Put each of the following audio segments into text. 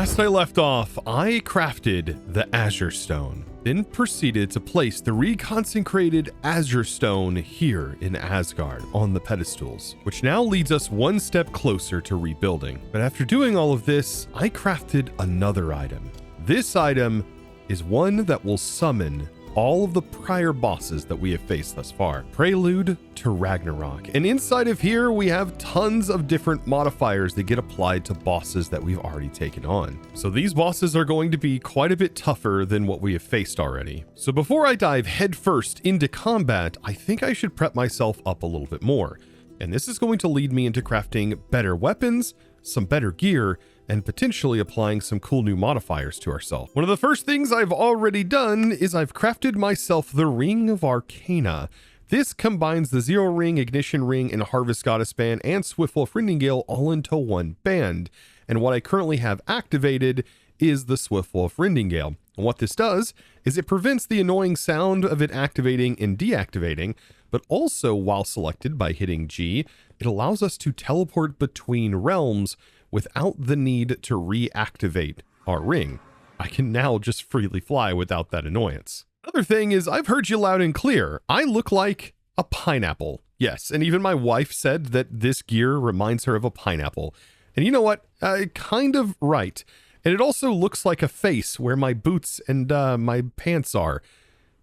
Last I left off, I crafted the Azure Stone, then proceeded to place the reconsecrated Azure Stone here in Asgard on the pedestals, which now leads us one step closer to rebuilding. But after doing all of this, I crafted another item. This item is one that will summon all of the prior bosses that we have faced thus far. Prelude to Ragnarok. And inside of here, we have tons of different modifiers that get applied to bosses that we've already taken on. So these bosses are going to be quite a bit tougher than what we have faced already. So before I dive headfirst into combat, I think I should prep myself up a little bit more. And this is going to lead me into crafting better weapons, some better gear, and potentially applying some cool new modifiers to ourselves. One of the first things I've already done is I've crafted myself the Ring of Arcana. This combines the Zero Ring, Ignition Ring, and Harvest Goddess Band and Swiftwolf Rendingale all into one band. And what I currently have activated is the Swiftwolf Rendingale. And what this does is it prevents the annoying sound of it activating and deactivating, but also while selected by hitting G, it allows us to teleport between realms without the need to reactivate our ring. I can now just freely fly without that annoyance. Another thing is I've heard you loud and clear. I look like a pineapple. Yes, and even my wife said that this gear reminds her of a pineapple. And you know what? Kind of right. And it also looks like a face where my boots and my pants are.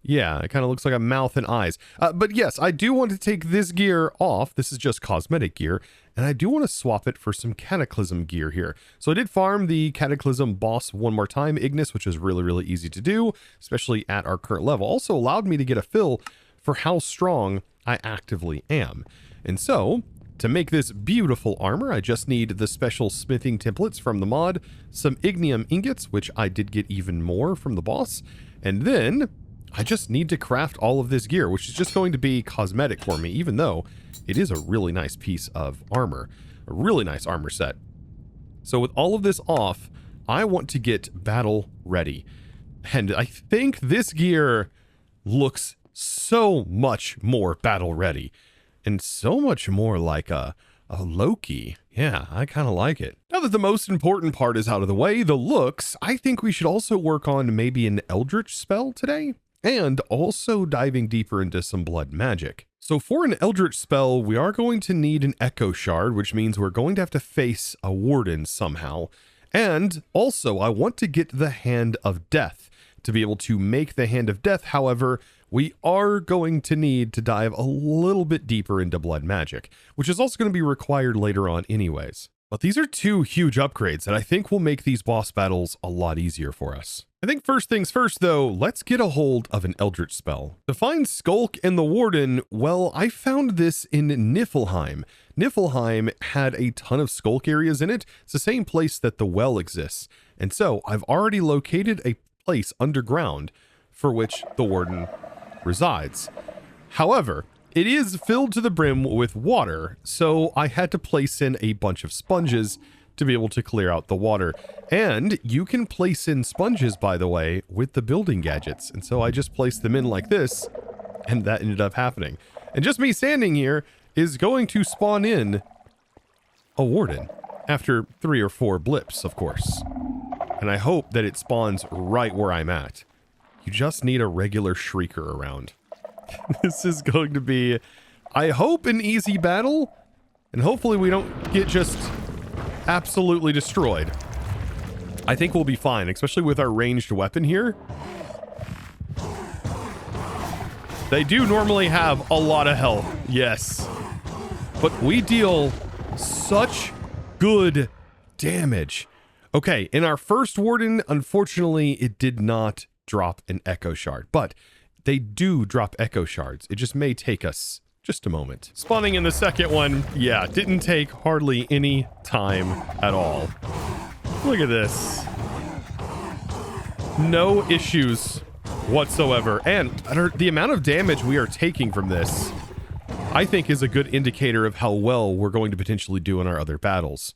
Yeah, it kind of looks like a mouth and eyes. But yes, I do want to take this gear off. This is just cosmetic gear. And I do want to swap it for some Cataclysm gear here. So I did farm the Cataclysm boss one more time, Ignis, which is really, really easy to do, especially at our current level. Also allowed me to get a feel for how strong I actively am. And so, to make this beautiful armor, I just need the special smithing templates from the mod, some ignium ingots, which I did get even more from the boss, and then I just need to craft all of this gear, which is just going to be cosmetic for me, even though it is a really nice piece of armor, a really nice armor set. So with all of this off, I want to get battle ready. And I think this gear looks so much more battle ready and so much more like a Loki. Yeah, I kind of like it. Now that the most important part is out of the way, the looks, I think we should also work on maybe an Eldritch spell today, and also diving deeper into some blood magic. So for an Eldritch spell, we are going to need an Echo Shard, which means we're going to have to face a Warden somehow. And also, I want to get the Hand of Death. To be able to make the Hand of Death, however, we are going to need to dive a little bit deeper into blood magic, which is also going to be required later on anyways. But these are two huge upgrades that I think will make these boss battles a lot easier for us. I think first things first though, let's get a hold of an Eldritch spell. To find Skulk and the Warden, well, I found this in Niflheim. Niflheim had a ton of Skulk areas in it. It's the same place that the well exists. And so I've already located a place underground for which the Warden resides. However, it is filled to the brim with water, so I had to place in a bunch of sponges to be able to clear out the water. And you can place in sponges, by the way, with the building gadgets. And so I just placed them in like this, and that ended up happening. And just me standing here is going to spawn in a Warden after 3 or 4 blips, of course. And I hope that it spawns right where I'm at. You just need a regular Shrieker around. This is going to be, I hope, an easy battle, and hopefully we don't get just absolutely destroyed. I think we'll be fine, especially with our ranged weapon here. They do normally have a lot of health, yes, but we deal such good damage. Okay, in our first Warden, unfortunately, it did not drop an Echo Shard, but they do drop Echo Shards. It just may take us just a moment. Spawning in the second one, yeah, didn't take hardly any time at all. Look at this. No issues whatsoever. And the amount of damage we are taking from this, I think, is a good indicator of how well we're going to potentially do in our other battles.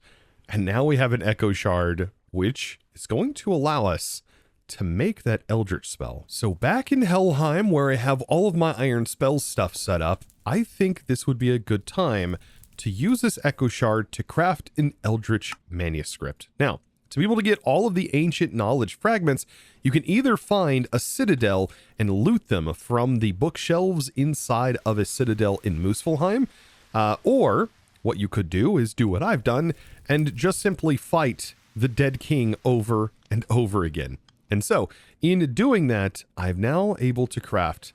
And now we have an Echo Shard, which is going to allow us to make that Eldritch spell. So back in Helheim, where I have all of my Iron Spells stuff set up, I think this would be a good time to use this Echo Shard to craft an Eldritch manuscript. Now, To be able to get all of the ancient knowledge fragments, you can either find a citadel and loot them from the bookshelves inside of a citadel in Muspelheim, or what you could do is do what I've done and just simply fight the dead king over and over again. And so, in doing that, I'm now able to craft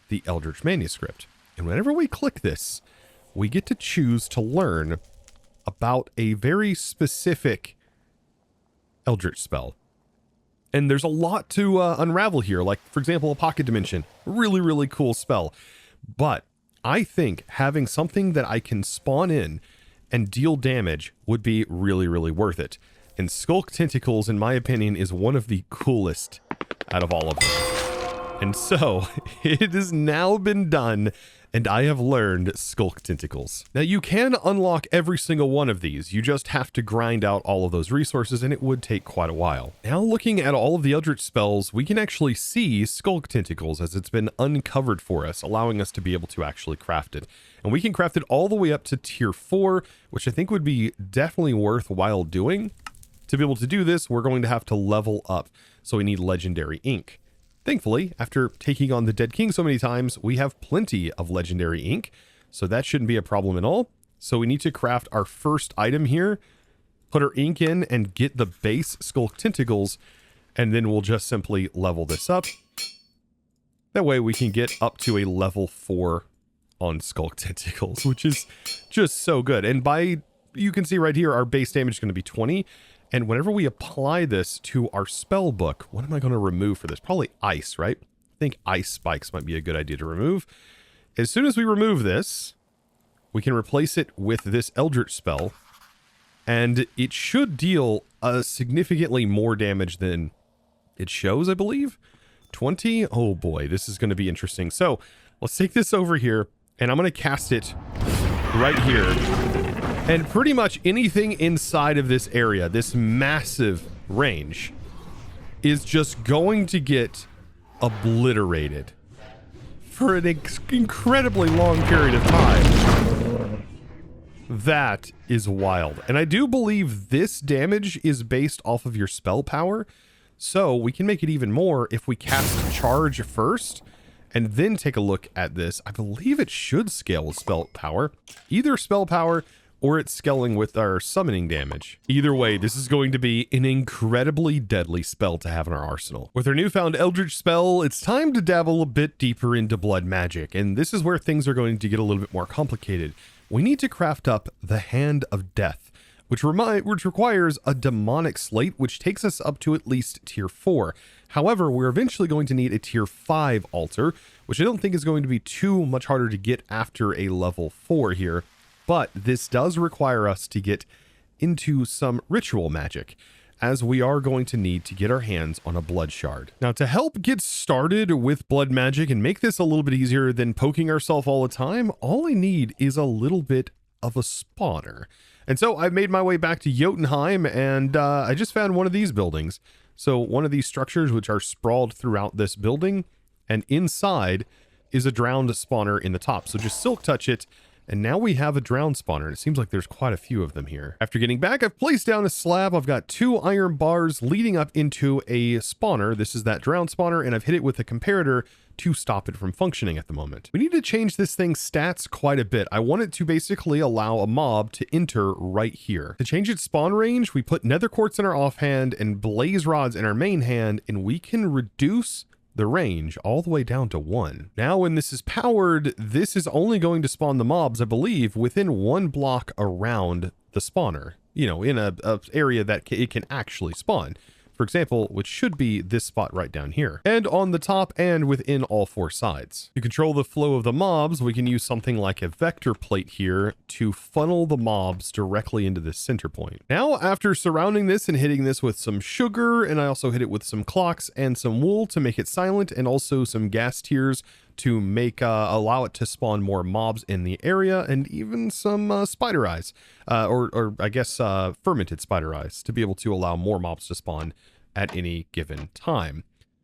the Eldritch manuscript. And whenever we click this, we get to choose to learn about a very specific Eldritch spell. And there's a lot to unravel here. Like, for example, a pocket dimension. Really, really cool spell. But I think having something that I can spawn in and deal damage would be really, really worth it. And Skulk Tentacles, in my opinion, is one of the coolest out of all of them. And so, it has now been done, and I have learned Skulk Tentacles. Now, you can unlock every single one of these. You just have to grind out all of those resources, and it would take quite a while. Now, looking at all of the Eldritch spells, we can actually see Skulk Tentacles as it's been uncovered for us, allowing us to be able to actually craft it. And we can craft it all the way up to tier 4, which I think would be definitely worthwhile doing. To be able to do this, we're going to have to level up, so we need legendary ink. Thankfully, after taking on the Dead King so many times, we have plenty of legendary ink, so that shouldn't be a problem at all. So we need to craft our first item here, put our ink in, and get the base Skulk Tentacles, and then we'll just simply level this up. That way we can get up to a level 4 on Skulk Tentacles, which is just so good. And you can see right here, our base damage is going to be 20. And whenever we apply this to our spell book, what am I going to remove for this? Probably ice, right? I think ice spikes might be a good idea to remove. As soon as we remove this, we can replace it with this Eldritch spell. And it should deal significantly more damage than it shows, I believe. 20? Oh boy, this is going to be interesting. So let's take this over here, and I'm going to cast it right here. And pretty much anything inside of this area, this massive range, is just going to get obliterated for an incredibly long period of time. That is wild. And I do believe this damage is based off of your spell power. So we can make it even more if we cast Charge first and then take a look at this. I believe it should scale with spell power. Either spell power or it's scaling with our summoning damage. Either way, this is going to be an incredibly deadly spell to have in our arsenal. With our newfound Eldritch spell, it's time to dabble a bit deeper into blood magic, and this is where things are going to get a little bit more complicated. We need to craft up the Hand of Death, which requires a demonic slate, which takes us up to at least tier 4. However, we're eventually going to need a tier 5 altar, which I don't think is going to be too much harder to get after a level 4 here. But this does require us to get into some ritual magic, as we are going to need to get our hands on a blood shard. Now, to help get started with blood magic and make this a little bit easier than poking ourselves all the time, all I need is a little bit of a spawner. And so I've made my way back to Jotunheim, and I just found one of these buildings. So one of these structures which are sprawled throughout this building, and inside is a drowned spawner in the top. So just silk touch it, and now we have a drowned spawner. It seems like there's quite a few of them here. After getting back, I've placed down a slab. I've got 2 iron bars leading up into a spawner. This is that drowned spawner, and I've hit it with a comparator to stop it from functioning at the moment. We need to change this thing's stats quite a bit. I want it to basically allow a mob to enter right here. To change its spawn range, we put nether quartz in our offhand and blaze rods in our main hand, and we can reduce the range all the way down to 1. Now, when this is powered, this is only going to spawn the mobs, I believe, within 1 block around the spawner, you know, in a area that it can actually spawn. For example, which should be this spot right down here, and on the top and within all 4 sides. To control the flow of the mobs, we can use something like a vector plate here to funnel the mobs directly into this center point. Now, after surrounding this and hitting this with some sugar, and I also hit it with some clocks and some wool to make it silent, and also some gas tears to make allow it to spawn more mobs in the area, and even some spider eyes, or I guess fermented spider eyes, to be able to allow more mobs to spawn at any given time.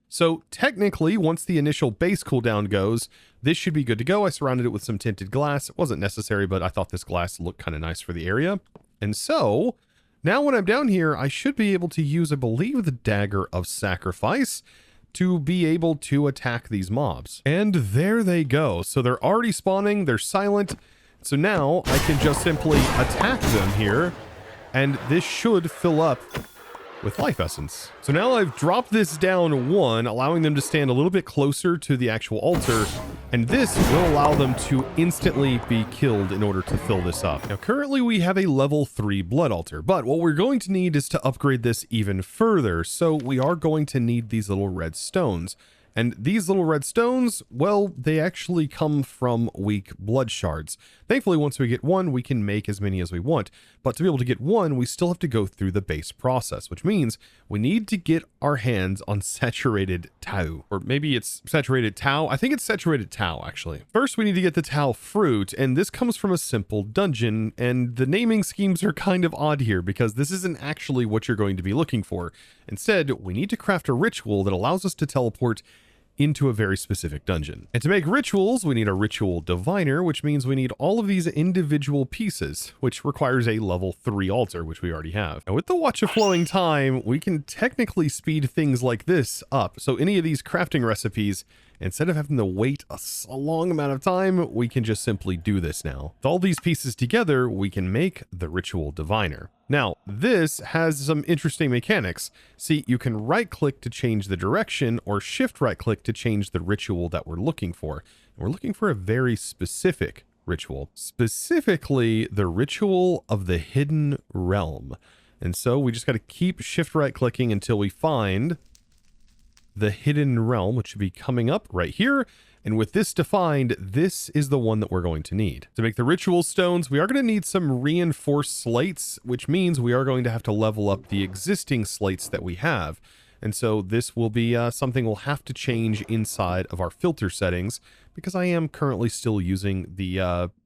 So technically, once the initial base cooldown goes, this should be good to go. I surrounded it with some tinted glass. It wasn't necessary, but I thought this glass looked kind of nice for the area. And so Now when I'm down here, I should be able to use, I believe, the Dagger of Sacrifice to be able to attack these mobs. And there they go. So they're already spawning, they're silent. So now I can just simply attack them here, and this should fill up with life essence. So now I've dropped this down 1, allowing them to stand a little bit closer to the actual altar, and this will allow them to instantly be killed in order to fill this up. Now currently we have a level 3 blood altar, but what we're going to need is to upgrade this even further. So we are going to need these little red stones. And these little red stones, well, they actually come from weak blood shards. Thankfully, once we get one, we can make as many as we want. But to be able to get one, we still have to go through the base process, which means we need to get our hands on saturated tau. Or maybe it's saturated tau. I think it's saturated tau, actually. First, we need to get the tau fruit, and this comes from a simple dungeon. And the naming schemes are kind of odd here because this isn't actually what you're going to be looking for. Instead, we need to craft a ritual that allows us to teleport into a very specific dungeon. And to make rituals, we need a ritual diviner, which means we need all of these individual pieces, which requires a level 3 altar, which we already have. And with the Watch of Flowing Time, we can technically speed things like this up. So any of these crafting recipes, instead of having to wait a long amount of time, we can just simply do this now. With all these pieces together, we can make the ritual diviner. Now, this has some interesting mechanics. See, you can right-click to change the direction or shift right-click to change the ritual that we're looking for. And we're looking for a very specific ritual, specifically the ritual of the hidden realm. And so we just got to keep shift right-clicking until we find the hidden realm, which should be coming up right here. And with this defined, this is the one that we're going to need. To make the ritual stones, we are going to need some reinforced slates, which means we are going to have to level up the existing slates that we have. And so this will be something we'll have to change inside of our filter settings, because I am currently still using the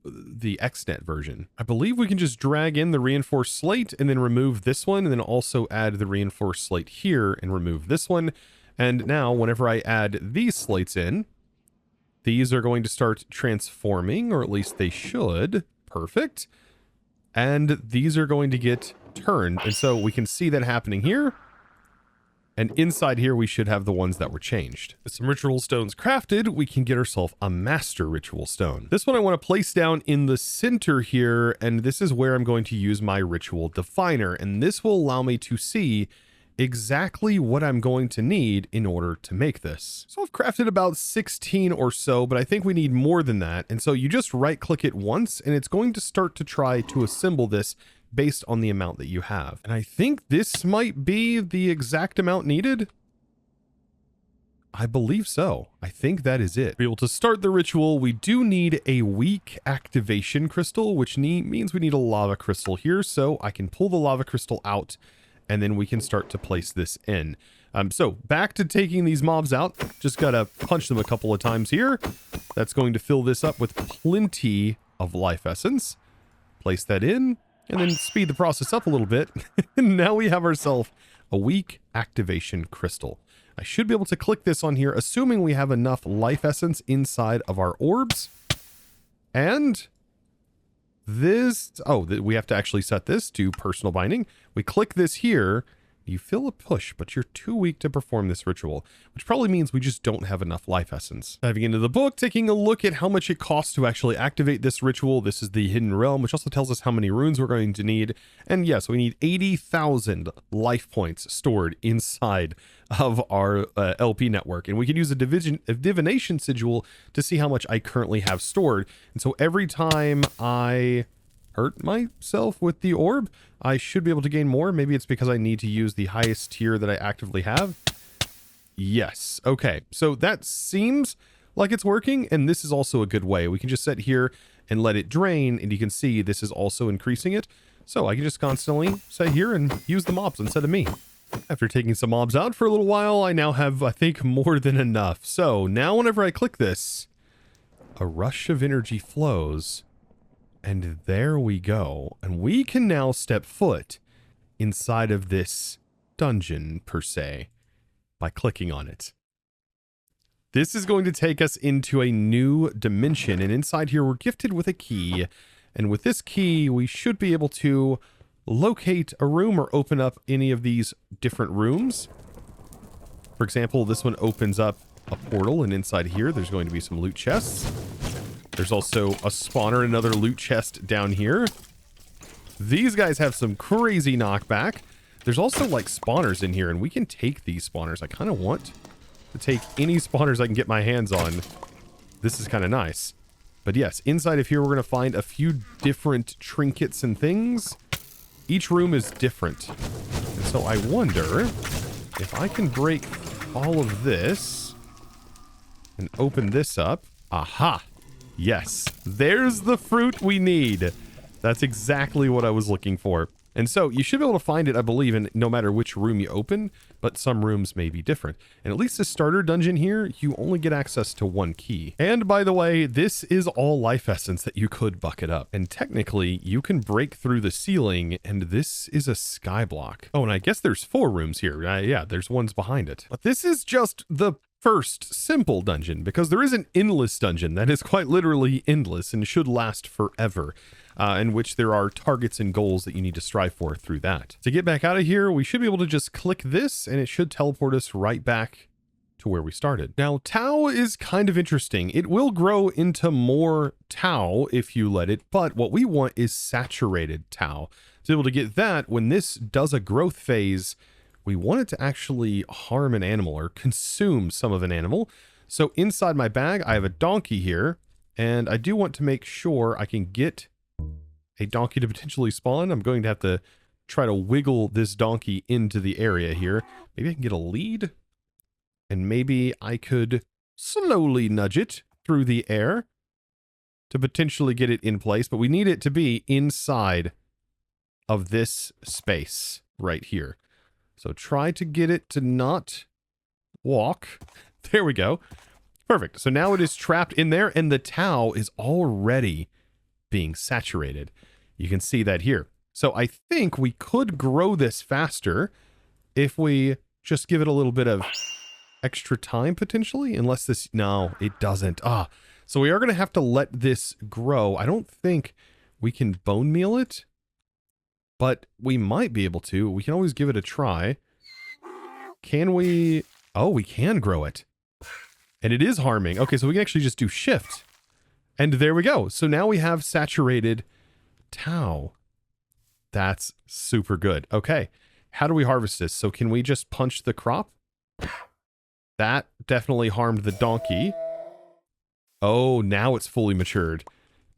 XNet version. I believe we can just drag in the reinforced slate and then remove this one, and then also add the reinforced slate here and remove this one. And now whenever I add these slates in, these are going to start transforming, or at least they should. Perfect. And these are going to get turned. And so we can see that happening here. And inside here, we should have the ones that were changed. With some ritual stones crafted, we can get ourselves a master ritual stone. This one I want to place down in the center here. And this is where I'm going to use my ritual definer. And this will allow me to see exactly what I'm going to need in order to make this. So I've crafted about 16 or so, but I think we need more than that. And so you just right click it once and it's going to start to try to assemble this based on the amount that you have. And I think this might be the exact amount needed. I believe so. I think that is it. To be able to start the ritual, we do need a weak activation crystal, which means we need a lava crystal here. So I can pull the lava crystal out and then we can start to place this in. So back to taking these mobs out. Just gotta punch them a couple of times here. That's going to fill this up with plenty of life essence. Place that in, and then speed the process up a little bit. And now we have ourselves a weak activation crystal. I should be able to click this on here, assuming we have enough life essence inside of our orbs. And this, we have to actually set this to personal binding. We click this here, you feel a push, but you're too weak to perform this ritual, which probably means we just don't have enough life essence. Diving into the book, taking a look at how much it costs to actually activate this ritual. This is the hidden realm, which also tells us how many runes we're going to need. And yes, we need 80,000 life points stored inside of our LP network. And we can use a divination sigil to see how much I currently have stored. And so every time I hurt myself with the orb, I should be able to gain more. Maybe it's because I need to use the highest tier that I actively have. Yes. Okay. So that seems like it's working. And this is also a good way. We can just sit here and let it drain. And you can see this is also increasing it. So I can just constantly sit here and use the mobs instead of me. After taking some mobs out for a little while, I now have, I think, more than enough. So now whenever I click this, a rush of energy flows. And there we go. And we can now step foot inside of this dungeon, per se, by clicking on it. This is going to take us into a new dimension. And inside here, we're gifted with a key. And with this key, we should be able to locate a room or open up any of these different rooms. For example, this one opens up a portal, and inside here there's going to be some loot chests. There's also a spawner, another loot chest down here. These guys have some crazy knockback. There's also like spawners in here, and we can take these spawners. I kind of want to take any spawners I can get my hands on. This is kind of nice. But yes, inside of here we're going to find a few different trinkets and things. Each room is different. And so I wonder if I can break all of this and open this up. Aha! Yes, there's the fruit we need. That's exactly what I was looking for. And so you should be able to find it, I believe, in no matter which room you open, but some rooms may be different. And at least the starter dungeon here, you only get access to one key. And by the way, this is all life essence that you could bucket up. And technically, you can break through the ceiling, and this is a sky block. Oh, and I guess there's 4 rooms here. Yeah, there's ones behind it. But this is just the first simple dungeon, because there is an endless dungeon that is quite literally endless and should last forever. In which there are targets and goals that you need to strive for through that. To get back out of here, we should be able to just click this and it should teleport us right back to where we started. Now, Tau is kind of interesting. It will grow into more Tau if you let it, but what we want is saturated Tau. To be able to get that, when this does a growth phase, we want it to actually harm an animal or consume some of an animal. So inside my bag, I have a donkey here, and I do want to make sure I can get a donkey to potentially spawn. I'm going to have to try to wiggle this donkey into the area here. Maybe I can get a lead, and maybe I could slowly nudge it through the air to potentially get it in place, but we need it to be inside of this space right here. So try to get it to not walk. There we go. Perfect. So now it is trapped in there, and the Tau is already being saturated. You can see that here. So I think we could grow this faster if we just give it a little bit of extra time potentially, unless this, no, it doesn't. So we are going to have to let this grow. I don't think we can bone meal it, but we might be able to. We can always give it a try. Can we? Oh, we can grow it. And it is harming. Okay, so we can actually just do shift. And there we go. So now we have saturated Tau. That's super good. Okay, how do we harvest this? So can we just punch the crop? That definitely harmed the donkey. Oh, now it's fully matured.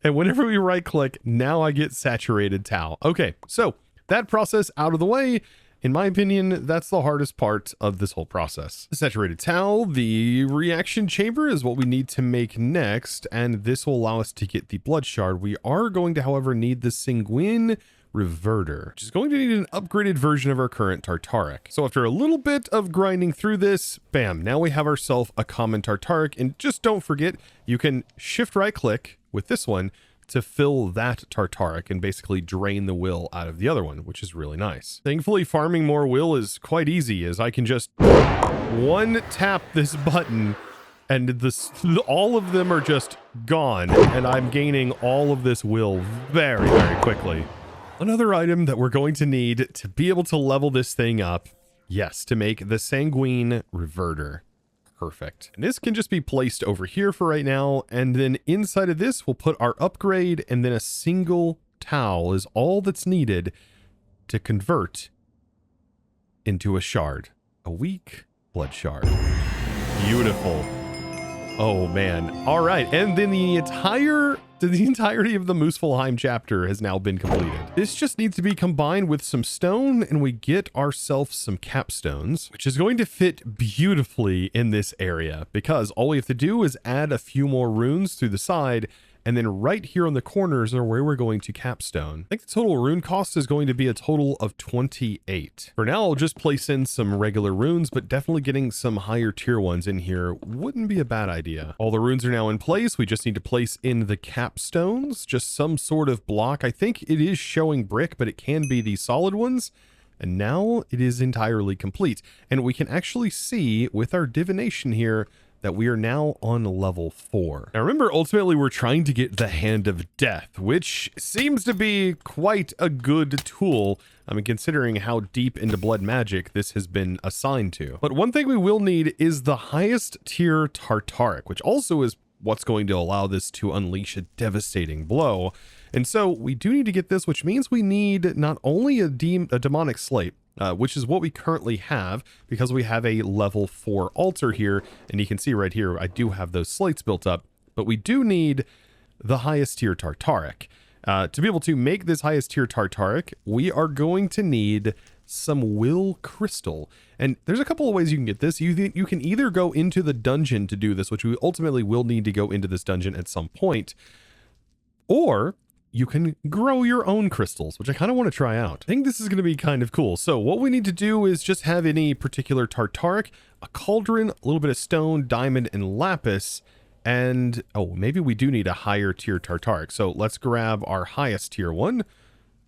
And whenever we right click, now I get saturated Tau. Okay, so that process out of the way. In my opinion, that's the hardest part of this whole process. The saturated Tau, the reaction chamber is what we need to make next, and this will allow us to get the blood shard. We are going to, however, need the sanguine reverter, which is going to need an upgraded version of our current Tartaric. So after a little bit of grinding through this, bam, now we have ourselves a common Tartaric. And just don't forget, you can shift right click with this one to fill that Tartaric and basically drain the will out of the other one, which is really nice. Thankfully, farming more will is quite easy, as I can just one tap this button and this, all of them are just gone, and I'm gaining all of this will very, very quickly. Another item that we're going to need to be able to level this thing up, yes, to make the sanguine reverter. Perfect. And this can just be placed over here for right now. And then inside of this, we'll put our upgrade, and then a single Tau is all that's needed to convert into a shard. A weak blood shard. Beautiful. Oh man. All right. And then the entirety of the Muspelheim chapter has now been completed. This just needs to be combined with some stone, and we get ourselves some capstones, which is going to fit beautifully in this area, because all we have to do is add a few more runes through the side, and then right here on the corners are where we're going to capstone. I think the total rune cost is going to be a total of 28. For now, I'll just place in some regular runes, but definitely getting some higher tier ones in here wouldn't be a bad idea. All the runes are now in place. We just need to place in the capstones, just some sort of block. I think it is showing brick, but it can be the solid ones. And now it is entirely complete. And we can actually see with our divination here that we are now on level 4. Now remember, ultimately we're trying to get the Hand of Death, which seems to be quite a good tool. I mean, considering how deep into blood magic this has been assigned to. But one thing we will need is the highest tier Tartaric, which also is what's going to allow this to unleash a devastating blow. And so we do need to get this, which means we need not only a demonic slate, which is what we currently have because we have a level 4 altar here. And you can see right here, I do have those slates built up, but we do need the highest tier Tartaric. To be able to make this highest tier Tartaric, we are going to need some will crystal. And there's a couple of ways you can get this. You can either go into the dungeon to do this, which we ultimately will need to go into this dungeon at some point, or you can grow your own crystals, which I kind of want to try out. I think this is going to be kind of cool. So what we need to do is just have any particular Tartaric, a cauldron, a little bit of stone, diamond, and lapis. And, oh, maybe we do need a higher tier Tartaric. So let's grab our highest tier one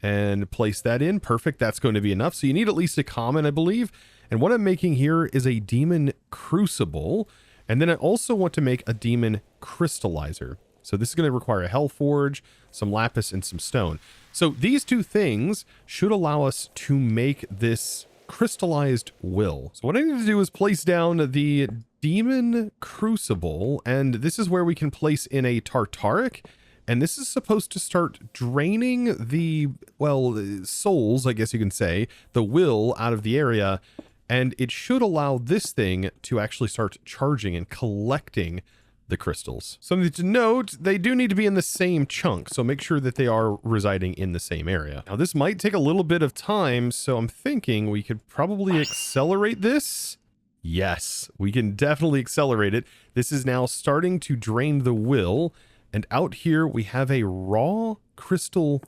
and place that in. Perfect. That's going to be enough. So you need at least a common, I believe. And what I'm making here is a demon crucible. And then I also want to make a demon crystallizer. So this is going to require a Hellforge, some lapis, and some stone. So these two things should allow us to make this crystallized will. So what I need to do is place down the demon crucible, and this is where we can place in a Tartaric. And this is supposed to start draining the, well, souls, I guess you can say, the will out of the area. And it should allow this thing to actually start charging and collecting the crystals. Something to note, they do need to be in the same chunk, so make sure that they are residing in the same area. Now this might take a little bit of time, so I'm thinking we could probably accelerate this. Yes, we can definitely accelerate it. This is now starting to drain the will, and out here we have a raw crystal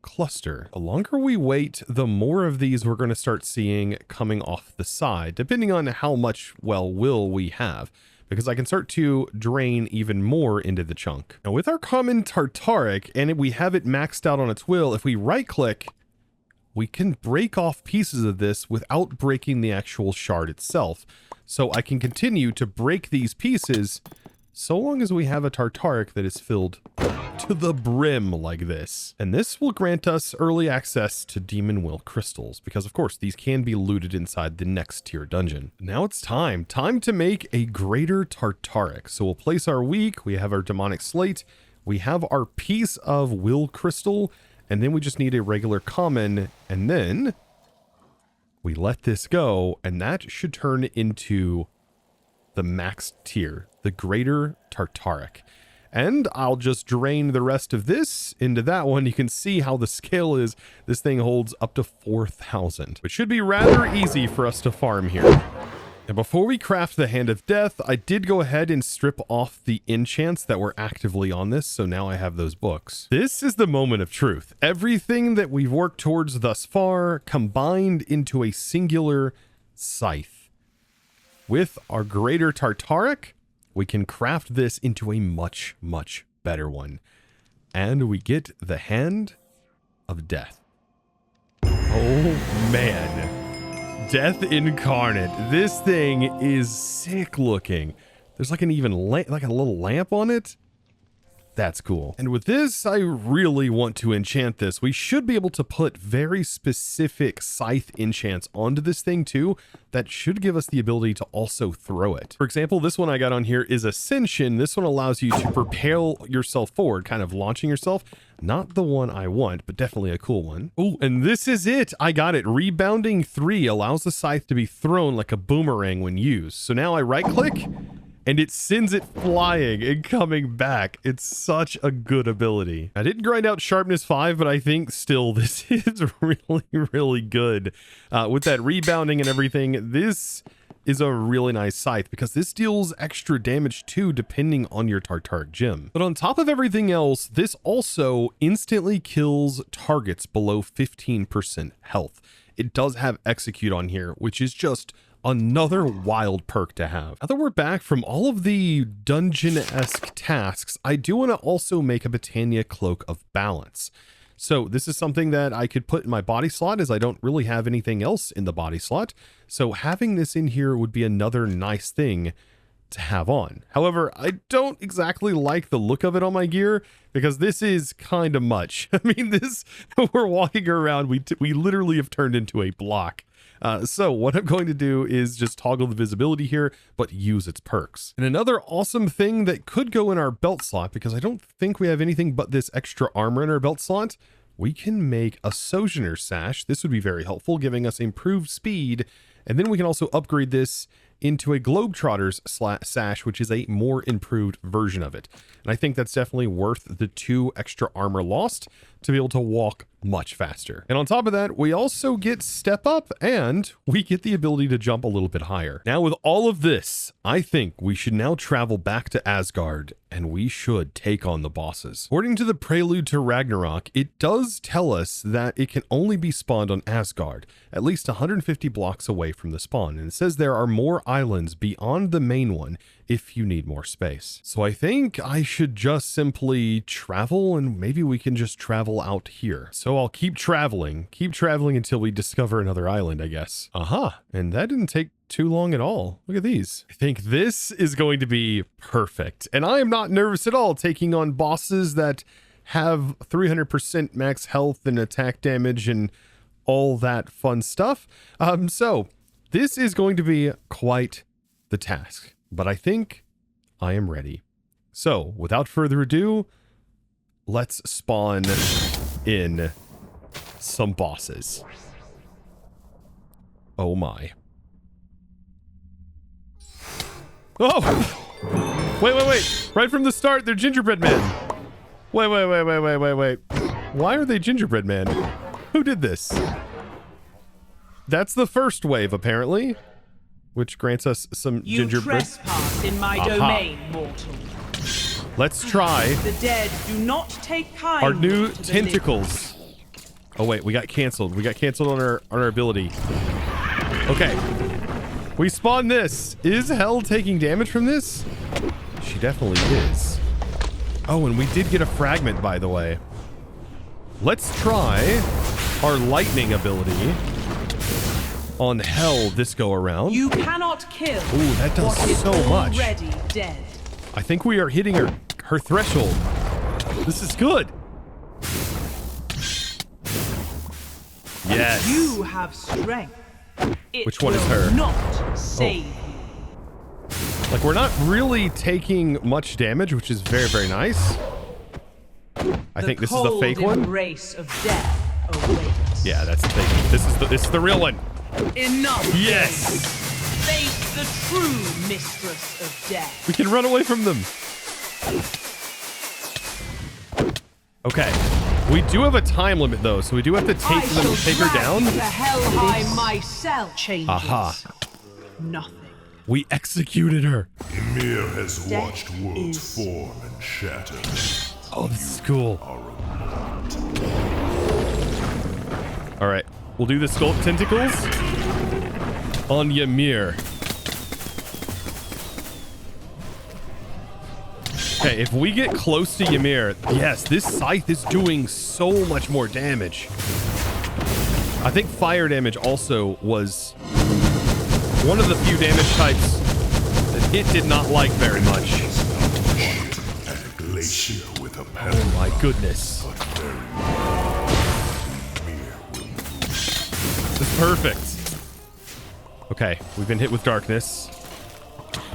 cluster. The longer we wait, the more of these we're going to start seeing coming off the side, depending on how much, well, will we have, because I can start to drain even more into the chunk. Now with our common Tartaric, and we have it maxed out on its will, if we right click, we can break off pieces of this without breaking the actual shard itself. So I can continue to break these pieces so long as we have a Tartaric that is filled to the brim like this. And this will grant us early access to Demon Will crystals, because of course these can be looted inside the next tier dungeon. Now it's time to make a greater Tartaric. So we'll place our weak, we have our demonic slate, we have our piece of will crystal, and then we just need a regular common, and then we let this go, and that should turn into the max tier, the greater Tartaric. And I'll just drain the rest of this into that one. You can see how the scale is. This thing holds up to 4,000, which should be rather easy for us to farm here. And before we craft the Hand of Death, I did go ahead and strip off the enchants that were actively on this, so now I have those books. This is the moment of truth. Everything that we've worked towards thus far combined into a singular Scythe. With our greater Tartaric, we can craft this into a much, much better one. And we get the Hand of Death. Oh man. Death incarnate. This thing is sick looking. There's like an even like a little lamp on it. That's cool. And with this, I really want to enchant this. We should be able to put very specific Scythe enchants onto this thing too. That should give us the ability to also throw it. For example, this one I got on here is Ascension. This one allows you to propel yourself forward, kind of launching yourself. Not the one I want, but definitely a cool one. Oh, and this is it. I got it. Rebounding 3 allows the Scythe to be thrown like a boomerang when used. So now I right click and it sends it flying and coming back. It's such a good ability. I didn't grind out sharpness 5, but I think still this is really, really good. With that rebounding and everything, this is a really nice Scythe because this deals extra damage too, depending on your Tartaric gem. But on top of everything else, this also instantly kills targets below 15% health. It does have execute on here, which is just another wild perk to have. Now that we're back from all of the dungeon-esque tasks, I do want to also make a Britannia Cloak of Balance. So this is something that I could put in my body slot, as I don't really have anything else in the body slot. So having this in here would be another nice thing to have on. However, I don't exactly like the look of it on my gear because this is kind of much. I mean, this, we're walking around, we literally have turned into a block. So what I'm going to do is just toggle the visibility here, but use its perks. And another awesome thing that could go in our belt slot, because I don't think we have anything but this extra armor in our belt slot, we can make a Sojourner sash. This would be very helpful, giving us improved speed. And then we can also upgrade this into a Globetrotter's sash, which is a more improved version of it. And I think that's definitely worth the 2 extra armor lost to be able to walk much faster. And on top of that, we also get step up and we get the ability to jump a little bit higher. Now with all of this, I think we should now travel back to Asgard and we should take on the bosses. According to the Prelude to Ragnarok, it does tell us that it can only be spawned on Asgard, at least 150 blocks away from the spawn. And it says there are more islands beyond the main one if you need more space. So I think I should just simply travel, and maybe we can just travel out here. So I'll keep traveling until we discover another island, I guess. Aha, and that didn't take too long at all. Look at these. I think this is going to be perfect. And I am not nervous at all taking on bosses that have 300% max health and attack damage and all that fun stuff. So this is going to be quite the task, but I think I am ready. So without further ado, let's spawn in some bosses. Oh my. Oh! Wait. Right from the start, they're gingerbread men. Wait. Why are they gingerbread men? Who did this? That's the first wave, apparently, which grants us some gingerbread. You trespass in my domain, mortal. Let's try The dead do not take kindly our new to the tentacles. Oh wait, we got canceled. We got canceled on our ability. Okay. We spawned this. Is Hell taking damage from this? She definitely is. Oh, and we did get a fragment, by the way. Let's try our lightning ability on Hell this go around. You cannot kill. Ooh, that does what is so much. already dead. I think we are hitting her threshold. This is good. Yes. You have strength. It Which one is will her? Not save you. Like, we're not really taking much damage, which is very, very nice. I think this is the fake one. The embrace of death awaits. Yeah, that's the fake one. This is the real one. Enough. Yes. Days. Face the true mistress of death. We can run away from them. Okay. We do have a time limit, though, so we do have to take her down. The Hellheim myself changes. Aha. Nothing. We executed her. Ymir has watched worlds form and shatter. Oh, this is cool. All right. We'll do the sculpt tentacles on Ymir. Okay, if we get close to Ymir, yes, this Scythe is doing so much more damage. I think fire damage also was one of the few damage types that it did not like very much. Oh my goodness. This is perfect. Okay, we've been hit with darkness.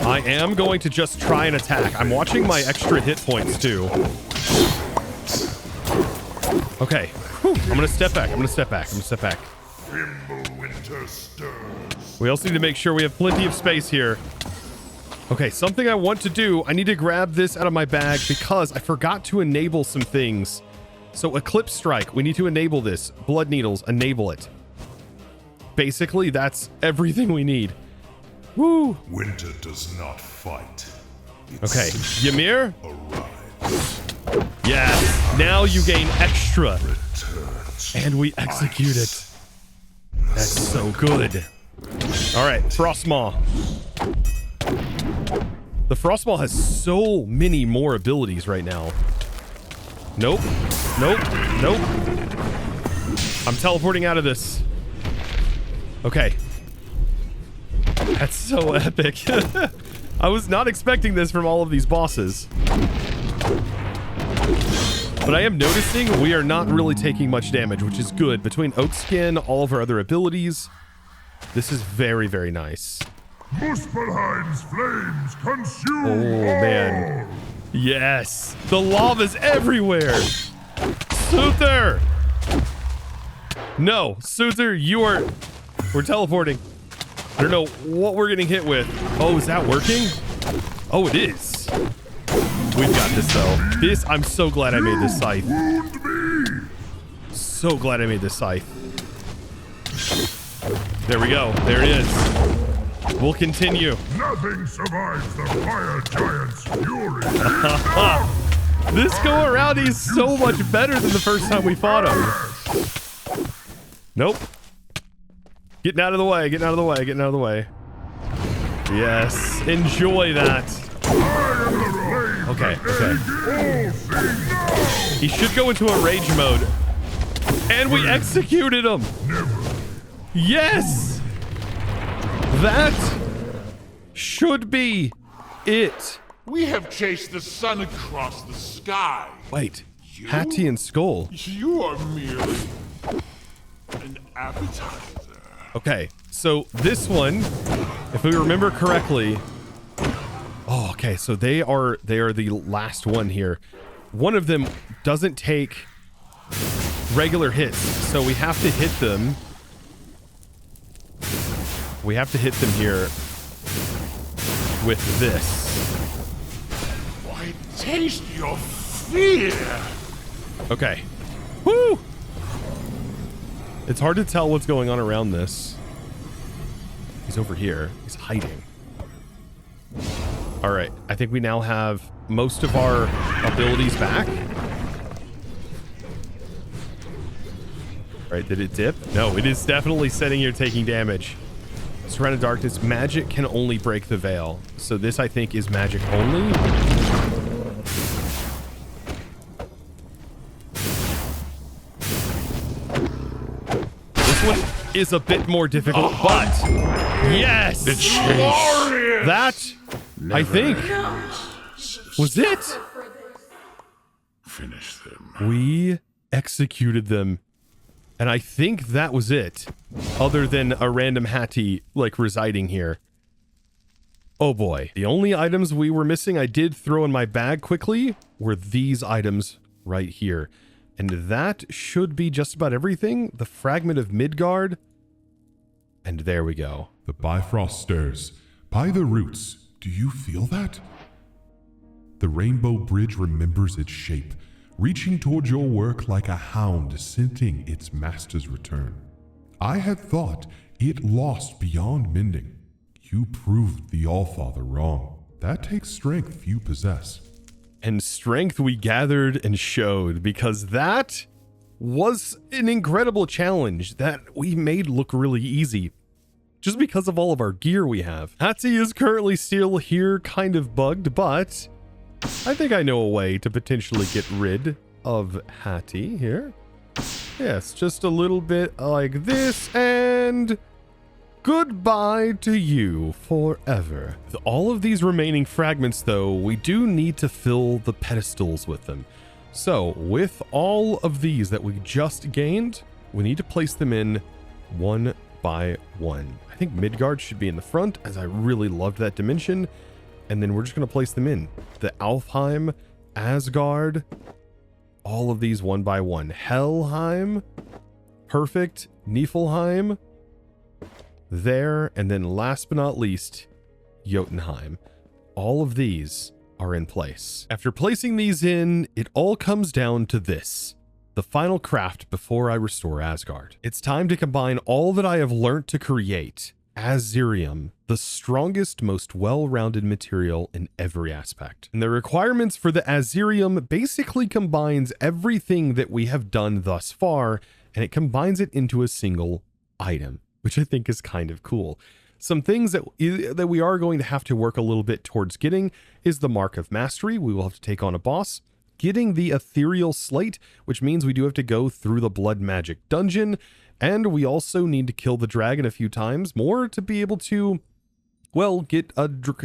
I am going to just try and attack. I'm watching my extra hit points too. Okay. Whew. I'm gonna step back. We also need to make sure we have plenty of space here. Okay, something I want to do. I need to grab this out of my bag because I forgot to enable some things. So Eclipse Strike, we need to enable this. Blood Needles, enable it. Basically, that's everything we need. Woo! Winter does not fight. Okay, Ymir? Yes, now you gain extra. And we execute it. That's so good. All right, Frostmaw. The Frostmaw has so many more abilities right now. Nope. I'm teleporting out of this. Okay. That's so epic. I was not expecting this from all of these bosses. But I am noticing we are not really taking much damage, which is good. Between Oak Skin, all of our other abilities, this is very, very nice. Muspelheim's flames consume Oh, man. all. Yes. The lava's everywhere. Scythe! No, Scythe, you are... We're teleporting. I don't know what we're getting hit with. Oh, is that working? Oh, it is. We've got this, though. This, I'm so glad I made this scythe. Wound me. So glad I made this scythe. There we go. There it is. We'll continue. Nothing survives the fire giant's fury. This go around, he's so much better than the first time we fought him. Nope. Getting out of the way, getting out of the way, getting out of the way. Yes, enjoy that. Okay, okay. He should go into a rage mode. And we executed him. Yes! That should be it. We have chased the sun across the sky. Wait, Hattie and Skull. You are merely an appetizer. Okay, so this one, if we remember correctly, oh, okay, so they are the last one here. One of them doesn't take regular hits, so we have to hit them. We have to hit them here with this. I taste your fear. Okay. Woo! It's hard to tell what's going on around this. He's over here. He's hiding. All right. I think we now have most of our abilities back. All right. Did it dip? No, it is definitely sitting here taking damage. Surrounded darkness. Magic can only break the veil. So this, I think, is magic only. This one is a bit more difficult, but yes! That, I think, was it. Finish them. We executed them. And I think that was it. Other than a random Hattie, like, residing here. Oh boy. The only items we were missing I did throw in my bag quickly were these items right here. And that should be just about everything. The fragment of Midgard. And there we go. The Bifrost stirs. By the roots, do you feel that? The Rainbow Bridge remembers its shape, reaching toward your work like a hound scenting its master's return. I had thought it lost beyond mending. You proved the Allfather wrong. That takes strength few possess. And strength we gathered and showed, because that was an incredible challenge that we made look really easy. Just because of all of our gear we have. Hattie is currently still here, kind of bugged, but I think I know a way to potentially get rid of Hattie here. Yes, just a little bit like this, and goodbye to you forever. With all of these remaining fragments, though, we do need to fill the pedestals with them. So, with all of these that we just gained, we need to place them in one by one. I think Midgard should be in the front, as I really loved that dimension. And then we're just going to place them in. The Alfheim, Asgard, all of these one by one. Helheim, perfect. Niflheim, there. And then last but not least, Jotunheim. All of these are in place. After placing these in, it all comes down to this. The final craft before I restore Asgard. It's time to combine all that I have learnt to create Azirium, the strongest, most well-rounded material in every aspect. And the requirements for the Azirium basically combines everything that we have done thus far, and it combines it into a single item, which I think is kind of cool. Some things that we are going to have to work a little bit towards getting is the Mark of Mastery. We will have to take on a boss. Getting the Ethereal Slate, which means we do have to go through the Blood Magic Dungeon, and we also need to kill the dragon a few times more to be able to well, get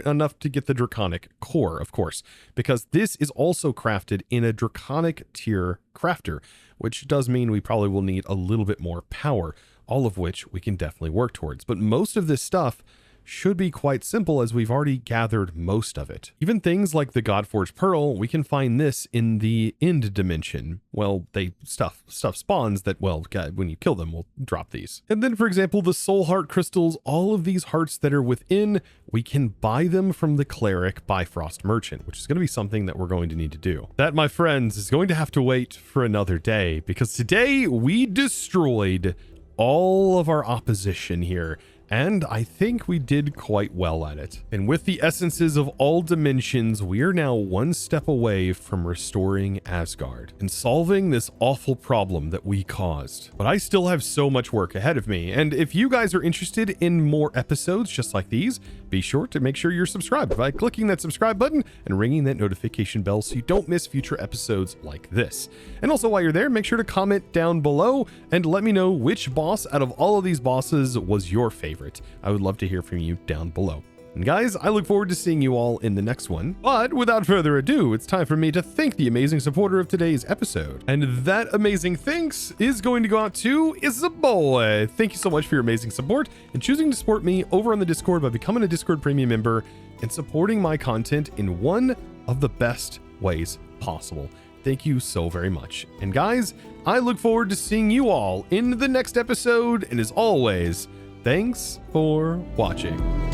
enough to get the draconic core, of course, because this is also crafted in a draconic tier crafter, which does mean we probably will need a little bit more power, all of which we can definitely work towards. But most of this stuff should be quite simple, as we've already gathered most of it. Even things like the Godforged Pearl, we can find this in the end dimension. Well, stuff spawns that, well, when you kill them, we'll drop these. And then, for example, the soul heart crystals, all of these hearts that are within, we can buy them from the cleric Bifrost merchant, which is going to be something that we're going to need to do. That, my friends, is going to have to wait for another day, because today we destroyed all of our opposition here, and I think we did quite well at it. And with the essences of all dimensions, we are now one step away from restoring Asgard and solving this awful problem that we caused. But I still have so much work ahead of me, and if you guys are interested in more episodes just like these, be sure to make sure you're subscribed by clicking that subscribe button and ringing that notification bell so you don't miss future episodes like this. And also, while you're there, make sure to comment down below and let me know which boss out of all of these bosses was your favorite. I would love to hear from you down below. And guys, I look forward to seeing you all in the next one. But without further ado, it's time for me to thank the amazing supporter of today's episode. And that amazing thanks is going to go out to Isaboy. Thank you so much for your amazing support and choosing to support me over on the Discord by becoming a Discord premium member and supporting my content in one of the best ways possible. Thank you so very much. And guys, I look forward to seeing you all in the next episode. And as always, thanks for watching.